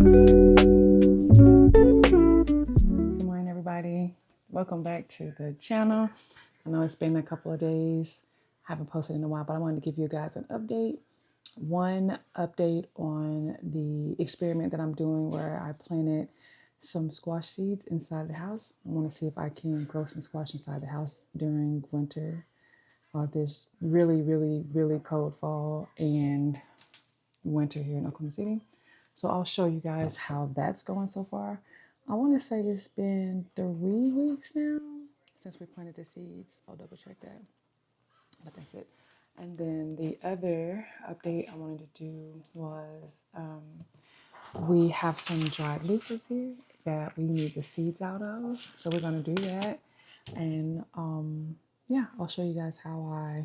Good morning, everybody. Welcome back to the channel. I know it's been a couple of days. I haven't posted in a while, but I wanted to give you guys an update. One update on the experiment that I'm doing where I planted some squash seeds inside the house. I want to see if I can grow some squash inside the house during winter or this really, really, really cold fall and winter here in Oklahoma City. So I'll show you guys how that's going so far. I want to say it's been 3 weeks now since we planted the seeds. I'll double check that, but that's it. And then the other update I wanted to do was we have some dried loofahs here that we need the seeds out of. So we're going to do that. And yeah, I'll show you guys how I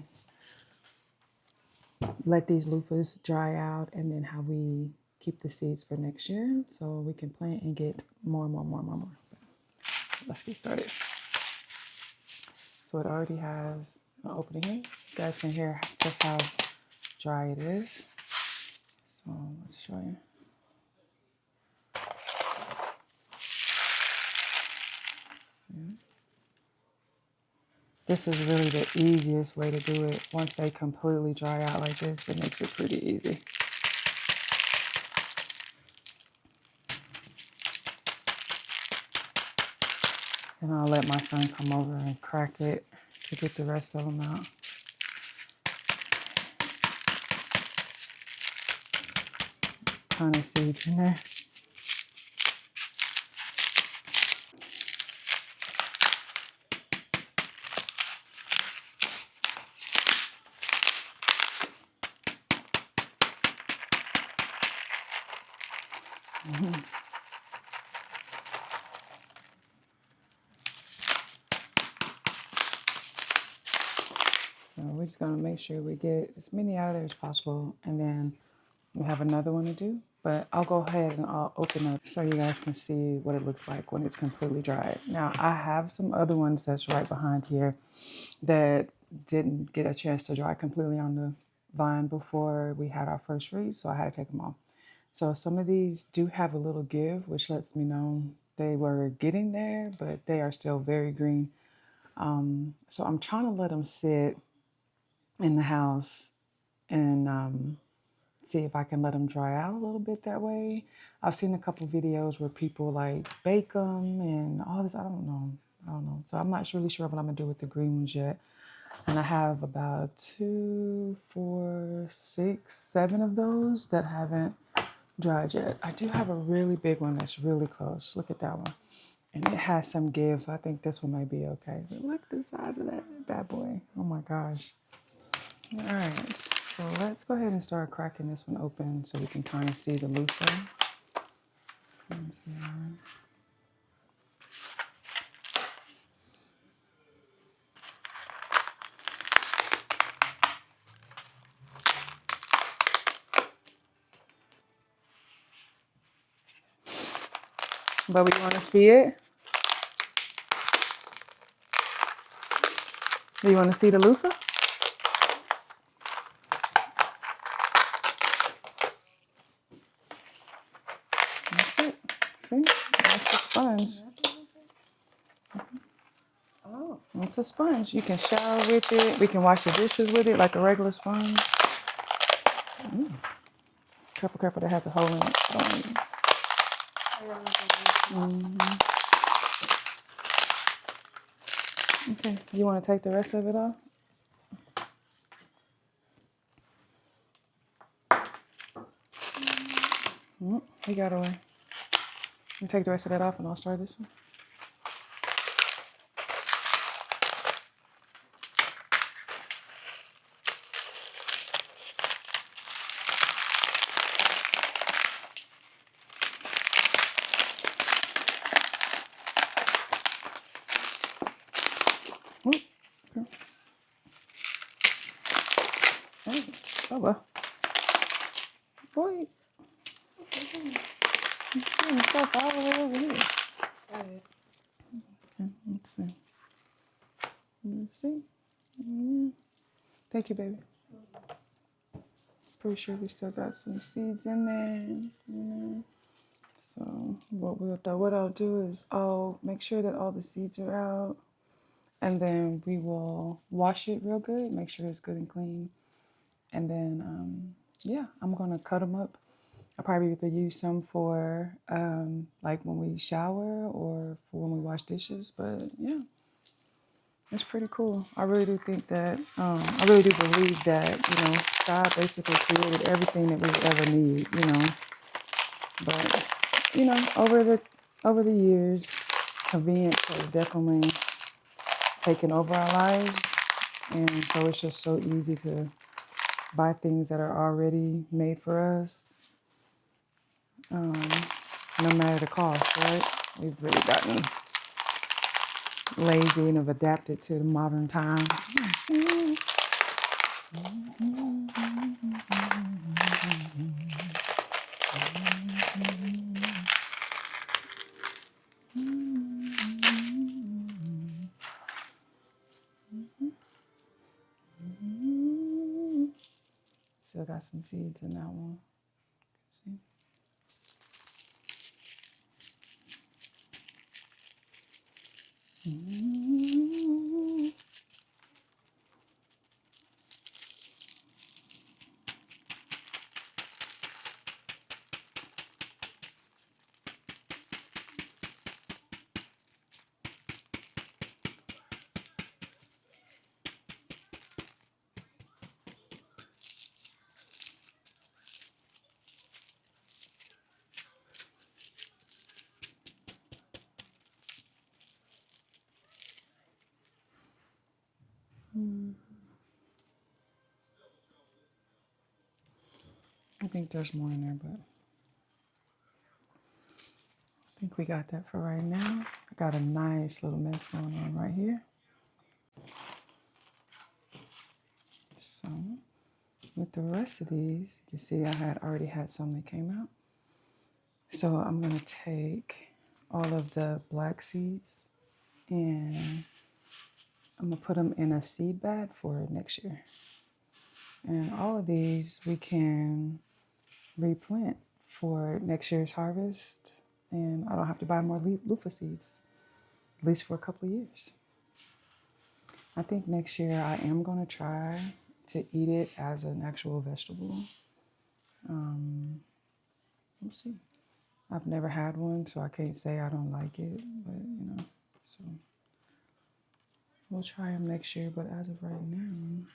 let these loofahs dry out and then how we keep the seeds for next year so we can plant and get more. Let's get started. So it already has an opening here. You guys can hear just how dry it is. So let's show you. This is really the easiest way to do it. Once they completely dry out like this, it makes it pretty easy. And I'll let my son come over and crack it to get the rest of them out. Ton of seeds in there. So we're just gonna make sure we get as many out of there as possible, and then we have another one to do. But I'll go ahead and I'll open up so you guys can see what it looks like when it's completely dried. Now I have some other ones that's right behind here that didn't get a chance to dry completely on the vine before we had our first freeze, so I had to take them off. So some of these do have a little give, which lets me know they were getting there, but they are still very green. So I'm trying to let them sit in the house and see if I can let them dry out a little bit that way. I've seen a couple videos where people like bake them and all this. I don't know. So I'm not really sure what I'm gonna do with the green ones yet. And I have about 2, 4, 6, 7 of those that haven't dried yet. I do have a really big one that's really close. Look at that one. And it has some give, so I think this one might be okay. But look at the size of that bad boy. Oh my gosh. All right, so let's go ahead and start cracking this one open so we can kind of see the loofah. But we want to see it. Do you want to see the loofah? That's it. See? That's the sponge. Oh. It's a sponge. You can shower with it. We can wash your dishes with it like a regular sponge. Careful, careful. That has a hole in it. Okay. You want to take the rest of it off? He got away. You take the rest of that off and I'll start this one. Oh well. Boy. Stuff all the way over here. Okay, let's see. Let's see. Thank you, baby. Pretty sure we still got some seeds in there. what I'll do is I'll make sure that all the seeds are out, and then we will wash it real good, make sure it's good and clean, and then yeah, I'm gonna cut them up. I'll probably either use some for like when we shower or for when we wash dishes. But yeah, it's pretty cool. I really do think that I really do believe that God basically created everything that we would ever need. But over the years, convenience has definitely taken over our lives, and so it's just so easy to buy things that are already made for us, no matter the cost, right? We've really gotten lazy and have adapted to the modern times. Still got some seeds in that one. See? I think there's more in there, but I think we got that for right now. I got a nice little mess going on right here. So with the rest of these, you see I had already had some that came out. So I'm gonna take all of the black seeds and I'm gonna put them in a seed bag for next year. And all of these we can replant for next year's harvest, and I don't have to buy more Luffa seeds, at least for a couple of years. I think next year I am going to try to eat it as an actual vegetable. We'll see. I've never had one, so I can't say I don't like it, but so we'll try them next year. But as of right now,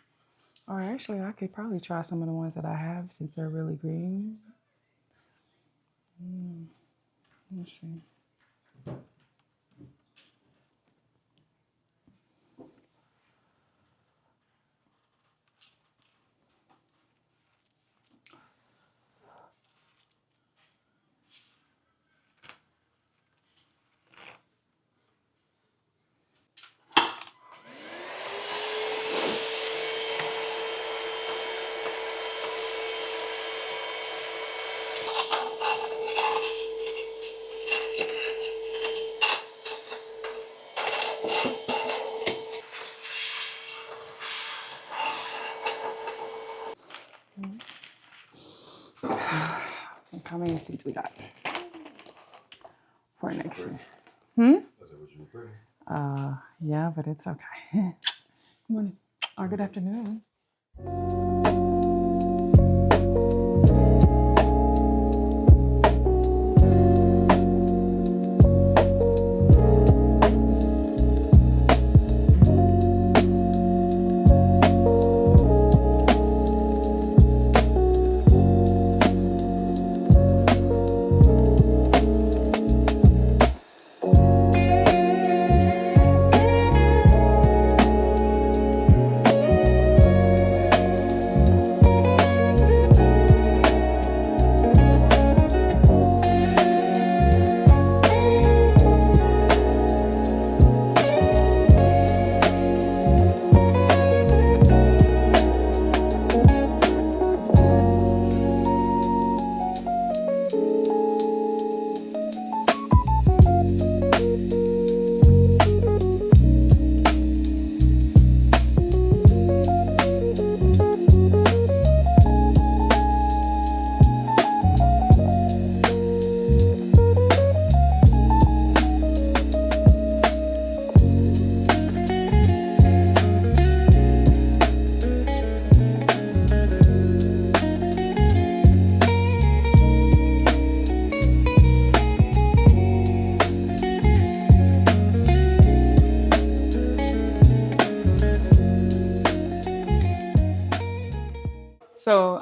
or actually I could probably try some of the ones that I have since they're really green. Let's see. How many seeds we got for next year? Yeah, but it's okay. Good morning or good afternoon.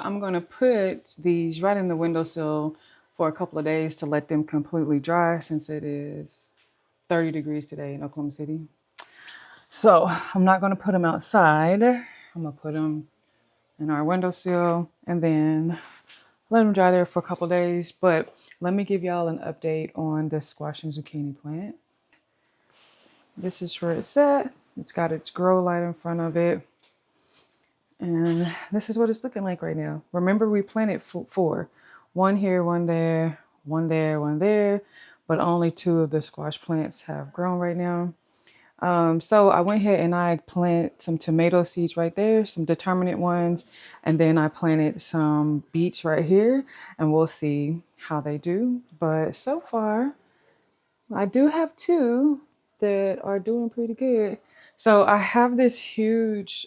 I'm going to put these right in the windowsill for a couple of days to let them completely dry since it is 30 degrees today in Oklahoma City. So I'm not going to put them outside. I'm going to put them in our windowsill and then let them dry there for a couple of days. But let me give y'all an update on the squash and zucchini plant. This is where it's at. It's got its grow light in front of it. And this is what it's looking like right now. Remember, we planted four. One here, one there, one there, one there. But only two of the squash plants have grown right now. So I went ahead and I planted some tomato seeds right there, some determinate ones. And then I planted some beets right here. And we'll see how they do. But so far, I do have two that are doing pretty good. So I have this huge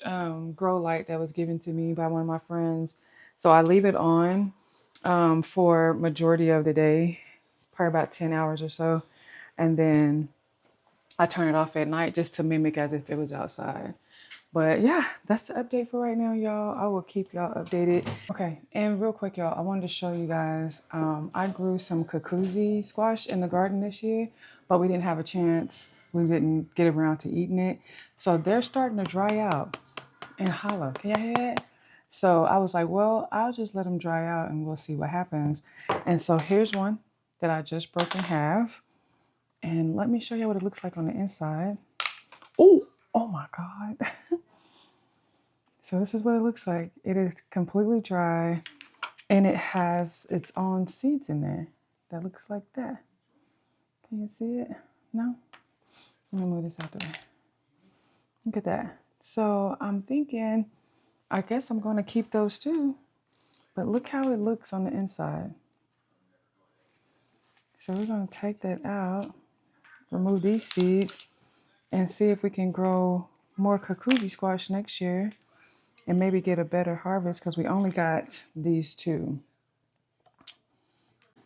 grow light that was given to me by one of my friends. So I leave it on for majority of the day, probably about 10 hours or so. And then I turn it off at night just to mimic as if it was outside. But yeah, that's the update for right now, y'all. I will keep y'all updated. Okay, and real quick, y'all, I wanted to show you guys, I grew some kukuzi squash in the garden this year, but we didn't have a chance. We didn't get around to eating it. So they're starting to dry out and hollow. Can y'all hear that? So I was like, well, I'll just let them dry out and we'll see what happens. And so here's one that I just broke in half. And let me show you what it looks like on the inside. Oh my God. So this is what it looks like. It is completely dry and it has its own seeds in there. That looks like that. Can you see it? No? Let me move this out the way. Look at that. So I'm thinking, I guess I'm going to keep those too. But look how it looks on the inside. So we're going to take that out, remove these seeds, and see if we can grow more kukuzi squash next year and maybe get a better harvest because we only got these two.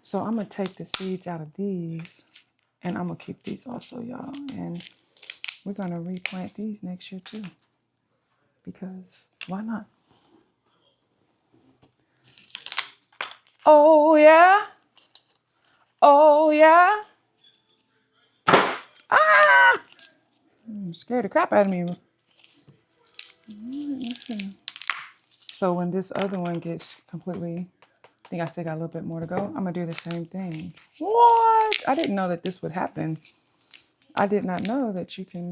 So I'm going to take the seeds out of these and I'm going to keep these also, y'all. And we're going to replant these next year too because why not? Oh, yeah. Oh, yeah. Ah! Scared the crap out of me. Let's see. So when this other one gets completely, I think I still got a little bit more to go. I'm going to do the same thing. What? I didn't know that this would happen. I did not know that you can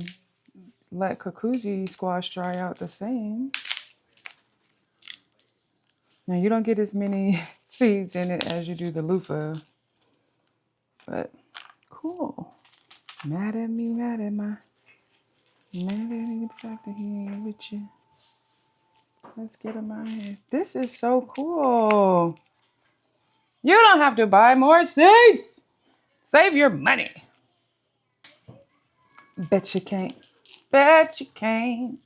let kukuzi squash dry out the same. Now you don't get as many seeds in it as you do the loofah, but cool. Mad at me, mad at me the fact that he ain't with you. Let's get him out of here. This is so cool. You don't have to buy more seeds. Save your money. Bet you can't. Bet you can't.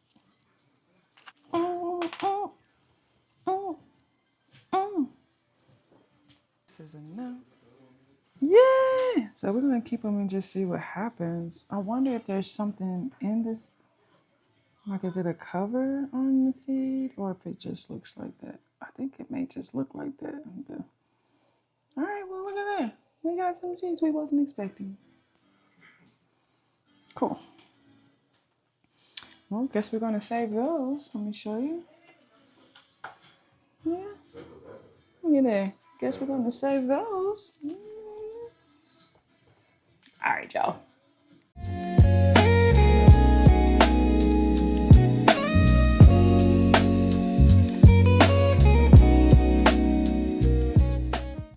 Mm, mm, mm, mm. This is enough. Yeah. So we're going to keep them and just see what happens. I wonder if there's something in this. Like, is it a cover on the seed or if it just looks like that? I think it may just look like that. All right, well, look at that. We got some seeds we wasn't expecting. Cool. Well, guess we're going to save those. Let me show you. Yeah. Look at there. Guess we're going to save those. All right, y'all.